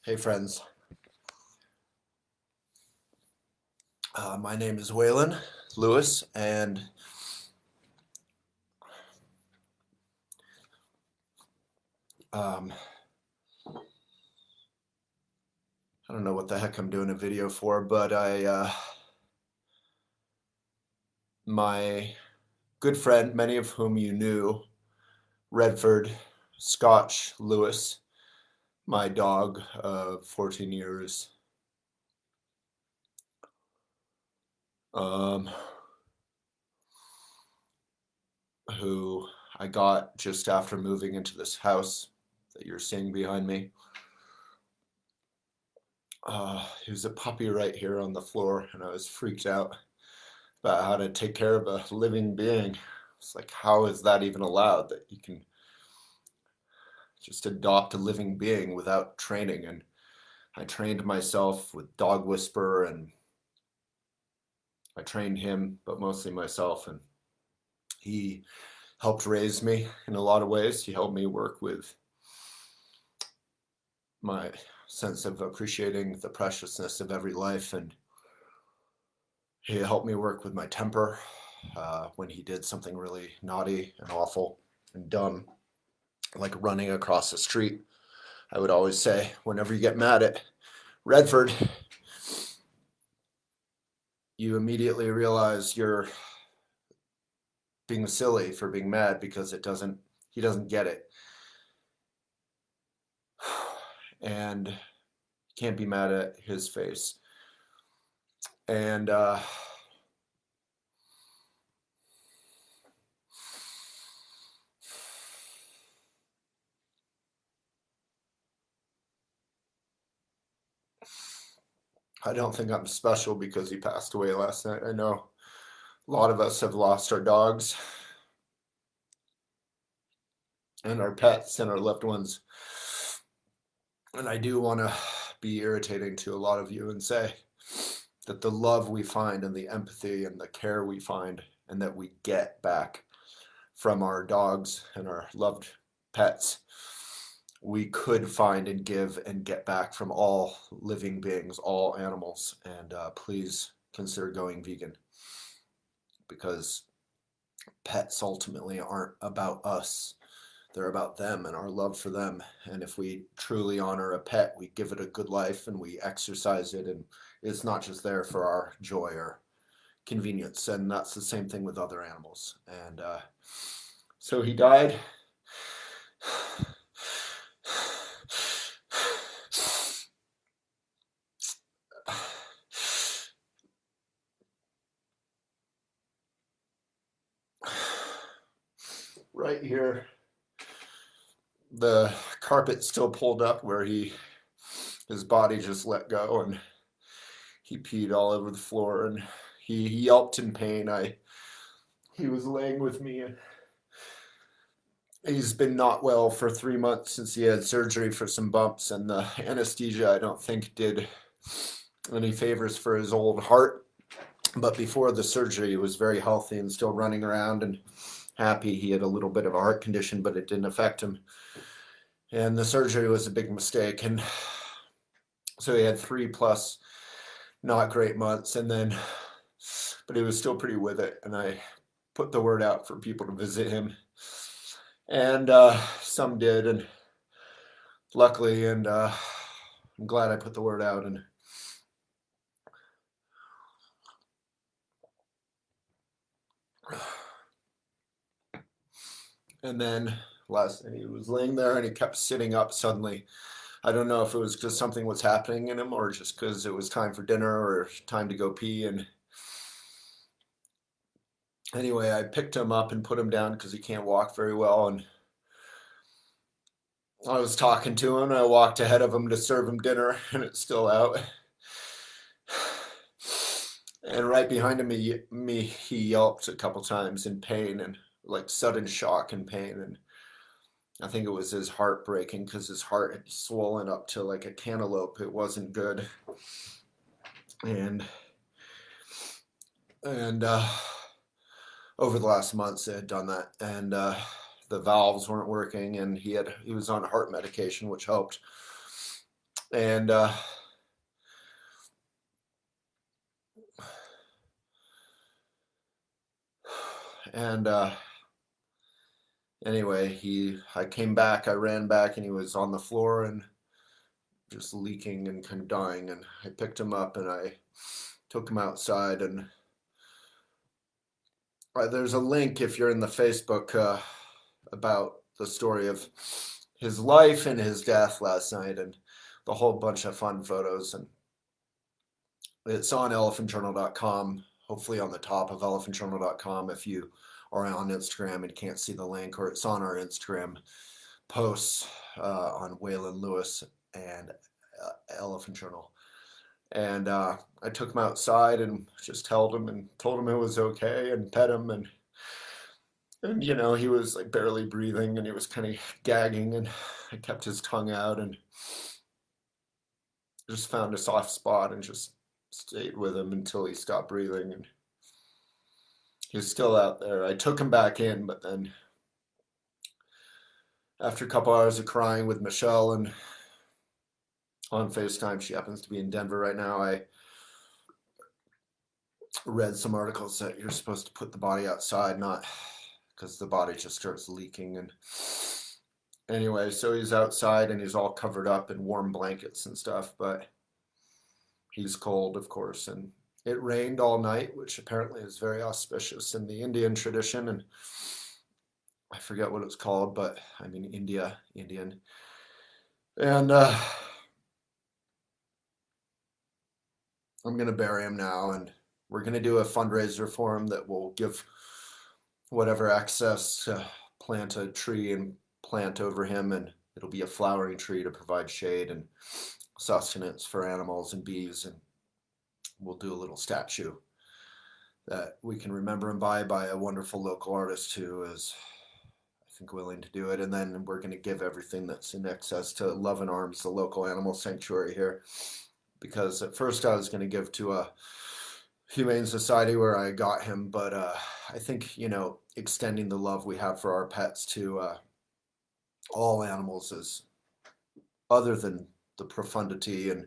Hey friends, my name is Waylon Lewis, and um, I don't know what the heck I'm doing a video for, but my good friend, many of whom you knew, Redford, Scotch Lewis, my dog of 14 years, um, who I got just after moving into this house that you're seeing behind me. He was a puppy right here on the floor, and I was freaked out about how to take care of a living being. It's like, how is that even allowed that you can just adopt a living being without training? And I trained myself with Dog Whisperer, and I trained him, but mostly myself. And he helped raise me in a lot of ways. He helped me work with my sense of appreciating the preciousness of every life. And he helped me work with my temper when he did something really naughty and awful and dumb, like running across the street. I would always say, whenever you get mad at Redford, you immediately realize you're being silly for being mad because he doesn't get it. And you can't be mad at his face. And I don't think I'm special because he passed away last night. I know a lot of us have lost our dogs and our pets and our loved ones. And I do want to be irritating to a lot of you and say that the love we find and the empathy and the care we find and that we get back from our dogs and our loved pets, we could find and give and get back from all living beings, all animals. And please consider going vegan, because pets ultimately aren't about us. They're about them and our love for them. And if we truly honor a pet, we give it a good life and we exercise it, and it's not just there for our joy or convenience. And that's the same thing with other animals. And so he died. Right here, the carpet still pulled up where his body just let go, and he peed all over the floor, and he yelped in pain. He was laying with me, and he's been not well for 3 months since he had surgery for some bumps, and the anesthesia I don't think did any favors for his old heart. But before the surgery, he was very healthy and still running around and happy. He had a little bit of a heart condition, but it didn't affect him. And the surgery was a big mistake. And so he had 3+ not great months. But he was still pretty with it. And I put the word out for people to visit him. And some did. And luckily, and I'm glad I put the word out. And then last night he was laying there and he kept sitting up suddenly. I don't know if it was because something was happening in him or just because it was time for dinner or time to go pee. And anyway, I picked him up and put him down because he can't walk very well. And I was talking to him and I walked ahead of him to serve him dinner, and it's still out. And right behind him, he yelped a couple times in pain and like sudden shock and pain. And I think it was his heart breaking because his heart had swollen up to like a cantaloupe. It wasn't good. And over the last months it had done that, and the valves weren't working, and he was on heart medication, which helped. And and anyway, I came back, I ran back, and he was on the floor and just leaking and kind of dying. And I picked him up and I took him outside. And there's a link if you're in the Facebook about the story of his life and his death last night, and the whole bunch of fun photos. And it's on elephantjournal.com, hopefully on the top of elephantjournal.com if you are on Instagram and can't see the link, or it's on our Instagram posts on Waylon Lewis and Elephant Journal. And I took him outside and just held him and told him it was okay and pet him, and you know, he was like barely breathing and he was kind of gagging, and I kept his tongue out and just found a soft spot and just stayed with him until he stopped breathing. And he was still out there. I took him back in, but then after a couple hours of crying with Michelle and on FaceTime, she happens to be in Denver right now, I read some articles that you're supposed to put the body outside, not because the body just starts leaking. And anyway, so he's outside and he's all covered up in warm blankets and stuff, but he's cold, of course. And it rained all night, which apparently is very auspicious in the Indian tradition. And I forget what it's called, but I mean Indian. And I'm going to bury him now, and we're going to do a fundraiser for him that will give whatever access to plant a tree and plant over him, and it'll be a flowering tree to provide shade and sustenance for animals and bees. And we'll do a little statue that we can remember him by a wonderful local artist who is, I think, willing to do it. And then we're going to give everything that's in excess to Love and Arms, the local animal sanctuary here, because at first I was going to give to a humane society where I got him, but I think, you know, extending the love we have for our pets to all animals is, other than the profundity and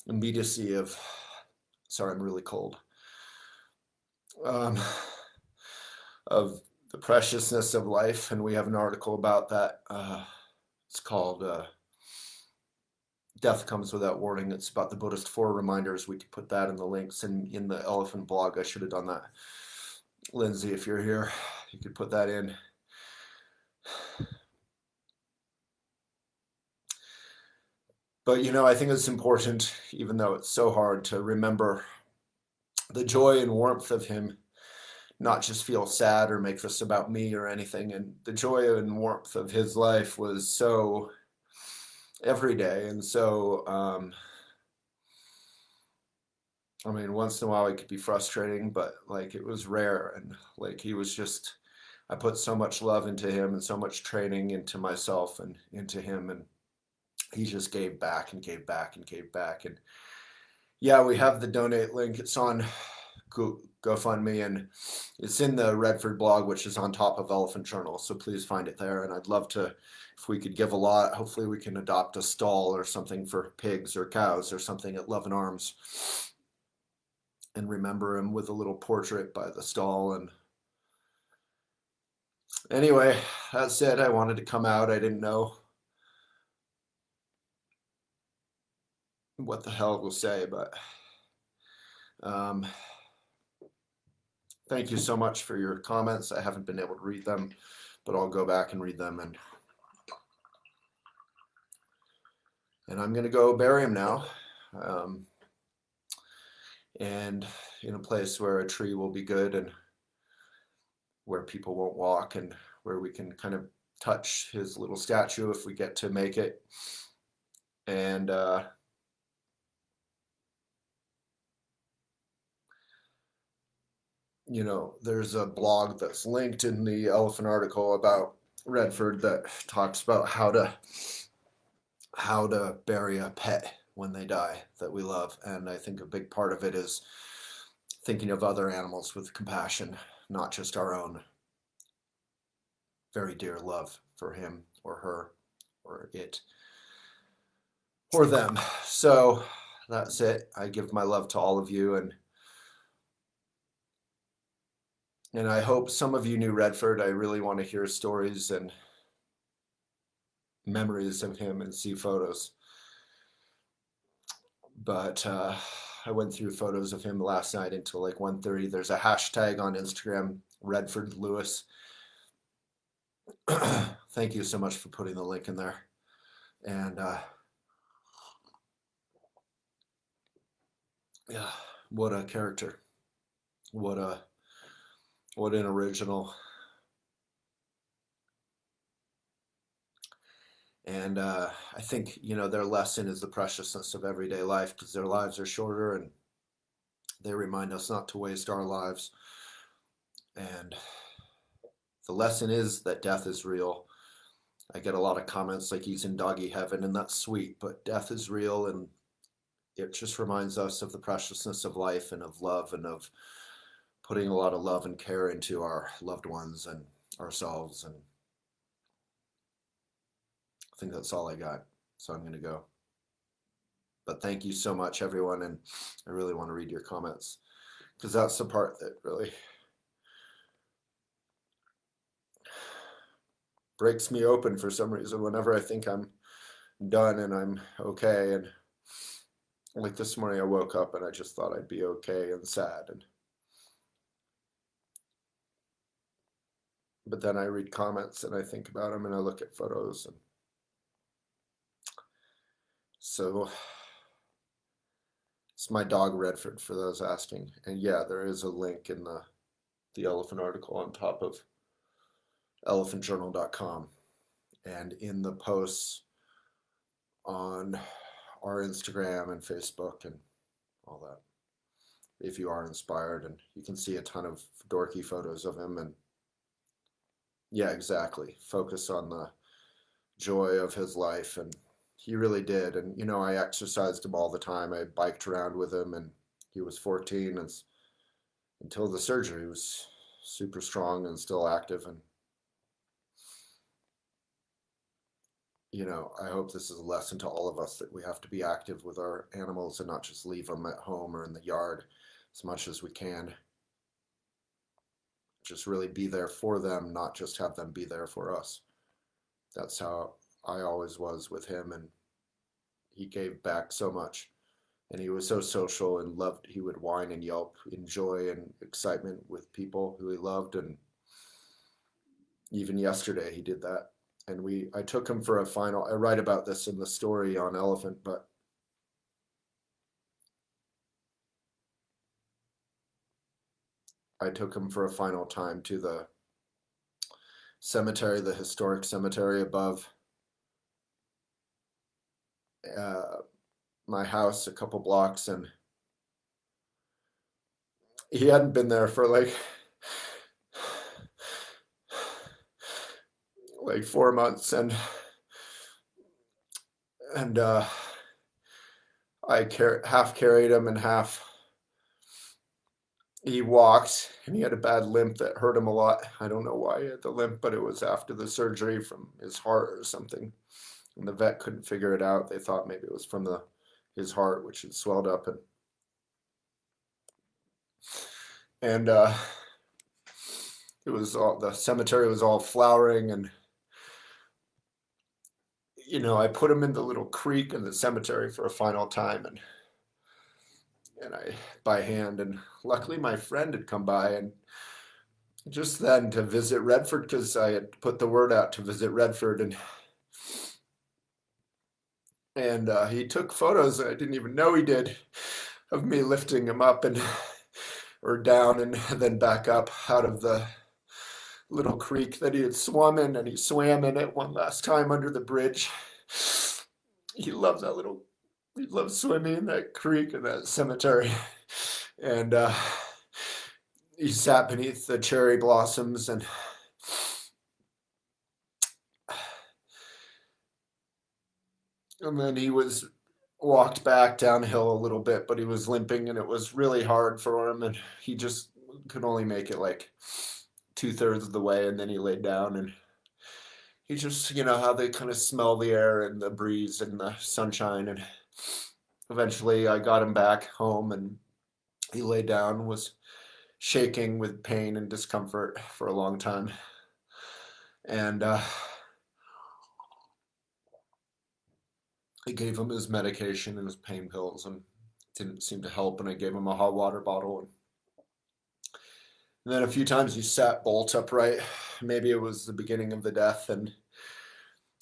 immediacy of, sorry, I'm really cold, of the preciousness of life. And we have an article about that. It's called Death Comes Without Warning. It's about the Buddhist 4 reminders. We could put that in the links and in the elephant blog. I should have done that. Lindsay, if you're here, you could put that in. But, you know, I think it's important, even though it's so hard, to remember the joy and warmth of him, not just feel sad or make this about me or anything. And the joy and warmth of his life was so every day. And so, I mean, once in a while it could be frustrating, but like it was rare. And like he was just, I put so much love into him and so much training into myself and into him. And he just gave back and gave back and gave back. And yeah, we have the donate link. It's on GoFundMe, and it's in the Redford blog, which is on top of Elephant Journal. So please find it there. And I'd love to, if we could give a lot, hopefully we can adopt a stall or something for pigs or cows or something at Love and Arms and remember him with a little portrait by the stall. And anyway, that's it. I wanted to come out. I didn't know what the hell to say, but thank you so much for your comments. I haven't been able to read them, but I'll go back and read them. And I'm going to go bury him now, and in a place where a tree will be good and where people won't walk, and where we can kind of touch his little statue if we get to make it. And you know, there's a blog that's linked in the elephant article about Redford that talks about how to bury a pet when they die that we love. And I think a big part of it is thinking of other animals with compassion, not just our own very dear love for him or her or it. for them. So that's it. I give my love to all of you, and I hope some of you knew Redford. I really want to hear stories and memories of him and see photos. But I went through photos of him last night until like 1:30. There's a hashtag on Instagram, Redford Lewis. Thank you so much for putting the link in there. And yeah, what a character. What an original. And I think, their lesson is the preciousness of everyday life, because their lives are shorter and they remind us not to waste our lives. And the lesson is that death is real. I get a lot of comments like he's in doggy heaven, and that's sweet, but death is real, and it just reminds us of the preciousness of life and of love and of putting a lot of love and care into our loved ones and ourselves. And I think that's all I got. So I'm going to go. But thank you so much, everyone. And I really want to read your comments, because that's the part that really breaks me open for some reason whenever I think I'm done and I'm okay. And like this morning, I woke up and I just thought I'd be okay and sad. But then I read comments and I think about them and I look at photos. And so it's my dog Redford, for those asking. And yeah, there is a link in the elephant article on top of elephantjournal.com and in the posts on our Instagram and Facebook and all that, if you are inspired. And you can see a ton of dorky photos of him. And yeah, exactly, focus on the joy of his life. And he really did. And I exercised him all the time. I biked around with him, and he was 14, and until the surgery he was super strong and still active. And I hope this is a lesson to all of us, that we have to be active with our animals and not just leave them at home or in the yard as much as we can. Just really be there for them, not just have them be there for us. That's how I always was with him, and he gave back so much. And he was so social and loved. He would whine and yelp in joy and excitement with people who he loved. And even yesterday he did that. And I took him for a final. I write about this in the story on Elephant, but I took him for a final time to the cemetery, the historic cemetery above my house, a couple blocks, and he hadn't been there for like 4 months, and I half carried him and half he walked, and he had a bad limp that hurt him a lot. I don't know why he had the limp, but it was after the surgery from his heart or something. And the vet couldn't figure it out. They thought maybe it was from his heart, which had swelled up. And it was the cemetery was all flowering, and I put him in the little creek in the cemetery for a final time, and I by hand. And luckily my friend had come by, and just then, to visit Redford, because I had put the word out to visit Redford, and he took photos I didn't even know he did, of me lifting him up or down and then back up out of the little creek that he had swum in. And he swam in it one last time under the bridge. He loved swimming in that creek in that cemetery. And he sat beneath the cherry blossoms, and then he walked back downhill a little bit, but he was limping, and it was really hard for him, and he just could only make it like 2/3 of the way, and then he laid down. And he just, how they kind of smell the air and the breeze and the sunshine. And eventually I got him back home, and he laid down, was shaking with pain and discomfort for a long time. And I gave him his medication and his pain pills, and it didn't seem to help. And I gave him a hot water bottle. And then a few times he sat bolt upright. Maybe it was the beginning of the death, and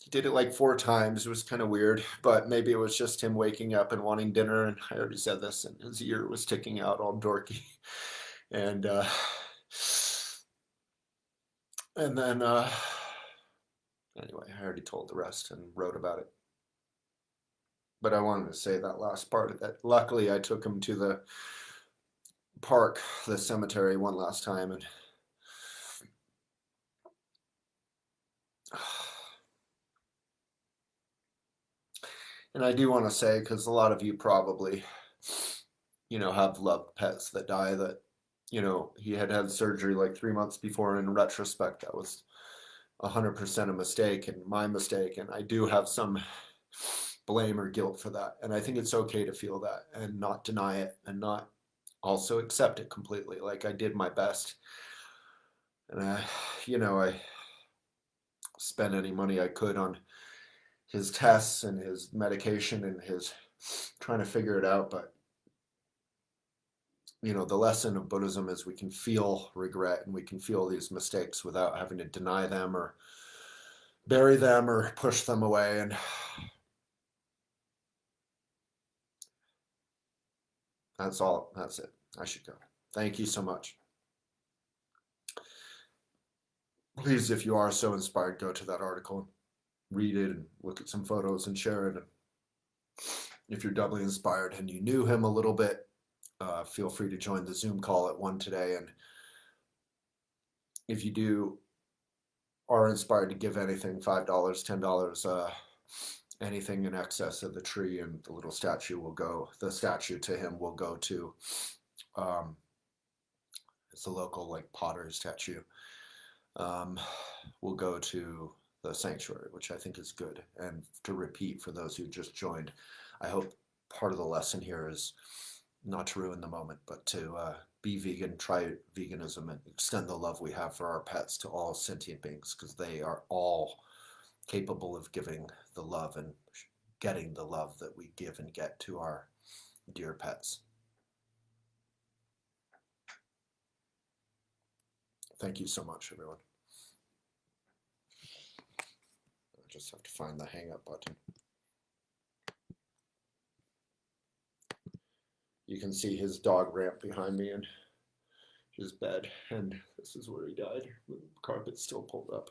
he did it like 4 times. It was kind of weird, but maybe it was just him waking up and wanting dinner. And I already said this, and his ear was sticking out all dorky. And then anyway, I already told the rest and wrote about it. But I wanted to say that last part of that. Luckily, I took him to the park, the cemetery, one last time, and I do want to say, because a lot of you probably, have loved pets that die, that, he had surgery like 3 months before. And in retrospect, that was 100% a mistake and my mistake. And I do have some blame or guilt for that. And I think it's okay to feel that and not deny it and not also accept it completely. Like, I did my best. And I spent any money I could on his tests and his medication and his trying to figure it out. But the lesson of Buddhism is we can feel regret and we can feel these mistakes without having to deny them or bury them or push them away. And that's all. That's it. I should go. Thank you so much. Please, if you are so inspired, go to that article and read it and look at some photos and share it. And if you're doubly inspired and you knew him a little bit, feel free to join the Zoom call at 1 today. And if you are inspired to give anything, $5, $10, anything in excess of the tree and the little statue the statue to him will go to, it's a local like potter's statue, will go to the sanctuary, which I think is good. And to repeat for those who just joined, I hope part of the lesson here is not to ruin the moment, but to be vegan, try veganism, and extend the love we have for our pets to all sentient beings, because they are all capable of giving the love and getting the love that we give and get to our dear pets. Thank you so much, everyone. I just have to find the hang up button. You can see his dog ramp behind me and his bed, and this is where he died. The carpet's still pulled up.